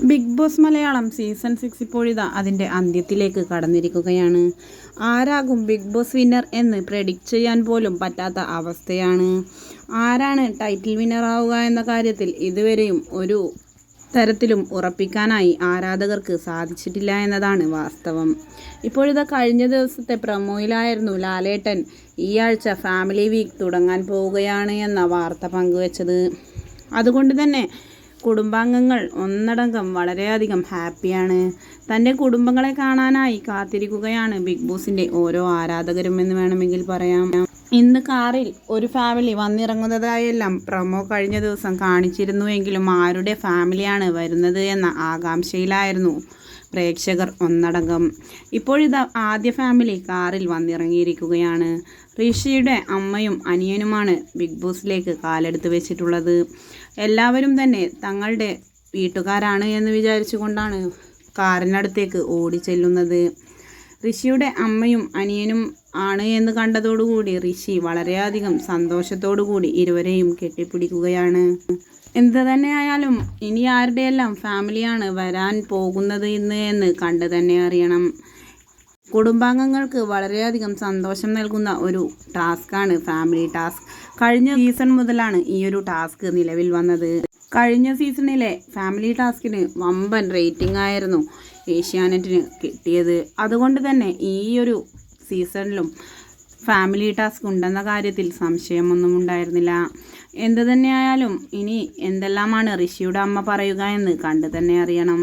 Big boss Malayalam season 6 ഇപ്പോഴിതാ അതിൻ്റെ അന്ത്യത്തിലേക്ക് കടന്നിരിക്കുകയാണ്. ആരാകും big boss winner എന്ന് പ്രെഡിക്റ്റ് ചെയ്യാൻ പോലും പറ്റാത്ത അവസ്ഥയാണ്. ആരാണ് ടൈറ്റിൽ വിന്നർ ആവുക എന്ന കാര്യത്തിൽ ഇതുവരെയും ഒരു തരത്തിലും ഉറപ്പിക്കാനായി ആരാധകർക്ക് സാധിച്ചിട്ടില്ല എന്നതാണ് വാസ്തവം. ഇപ്പോഴിതാ കഴിഞ്ഞ ദിവസത്തെ പ്രൊമോയിലായിരുന്നു ലാലേട്ടൻ ഈ ആഴ്ച ഫാമിലി വീക്ക് തുടങ്ങാൻ പോവുകയാണ് എന്ന വാർത്ത പങ്കുവച്ചത്. അതുകൊണ്ട് തന്നെ കുടുംബാംഗങ്ങൾ ഒന്നടങ്കം വളരെയധികം ഹാപ്പിയാണ്. തൻ്റെ കുടുംബങ്ങളെ കാണാനായി കാത്തിരിക്കുകയാണ് ബിഗ് ബോസിൻ്റെ ഓരോ ആരാധകരും എന്ന് വേണമെങ്കിൽ പറയാം. ഇന്ന് കാറിൽ ഒരു ഫാമിലി വന്നിറങ്ങുന്നതായെല്ലാം പ്രൊമോ കഴിഞ്ഞ ദിവസം കാണിച്ചിരുന്നുവെങ്കിലും ആരുടെ ഫാമിലിയാണ് വരുന്നത് എന്ന ആകാംക്ഷയിലായിരുന്നു പ്രേക്ഷകർ ഒന്നടങ്കം. ഇപ്പോഴിതാ ആദ്യ ഫാമിലി കാറിൽ വന്നിറങ്ങിയിരിക്കുകയാണ്. ഋഷിയുടെ അമ്മയും അനിയനുമാണ് ബിഗ് ബോസിലേക്ക് കാലെടുത്ത് വെച്ചിട്ടുള്ളത്. എല്ലാവരും തന്നെ തങ്ങളുടെ വീട്ടുകാരാണ് എന്ന് വിചാരിച്ചുകൊണ്ടാണ് കാറിനടുത്തേക്ക് ഓടിച്ചെല്ലുന്നത്. ഋഷിയുടെ അമ്മയും അനിയനും ആണ് എന്ന് കണ്ടതോടുകൂടി ഋഷി വളരെയധികം സന്തോഷത്തോടുകൂടി ഇരുവരെയും കെട്ടിപ്പിടിക്കുകയാണ്. എന്ത് തന്നെയായാലും ഇനി ആരുടെയെല്ലാം ഫാമിലിയാണ് വരാൻ പോകുന്നത് ഇന്ന് എന്ന് കണ്ടു തന്നെ അറിയണം. കുടുംബാംഗങ്ങൾക്ക് വളരെയധികം സന്തോഷം നൽകുന്ന ഒരു ടാസ്ക്കാണ് ഫാമിലി ടാസ്ക്. കഴിഞ്ഞ സീസൺ മുതലാണ് ഈ ഒരു ടാസ്ക് നിലവിൽ വന്നത്. കഴിഞ്ഞ സീസണിലെ ഫാമിലി ടാസ്കിന് വമ്പൻ റേറ്റിംഗ് ആയിരുന്നു ഏഷ്യാനെറ്റിന് കിട്ടിയത്. അതുകൊണ്ട് തന്നെ ഈ ഒരു സീസണിലും ഫാമിലി ടാസ്ക് ഉണ്ടെന്ന കാര്യത്തിൽ സംശയമൊന്നും ഉണ്ടായിരുന്നില്ല. എന്തു തന്നെയായാലും ഇനി എന്തെല്ലാമാണ് ഋഷിയുടെ അമ്മ പറയുക എന്ന് കണ്ടു തന്നെ അറിയണം.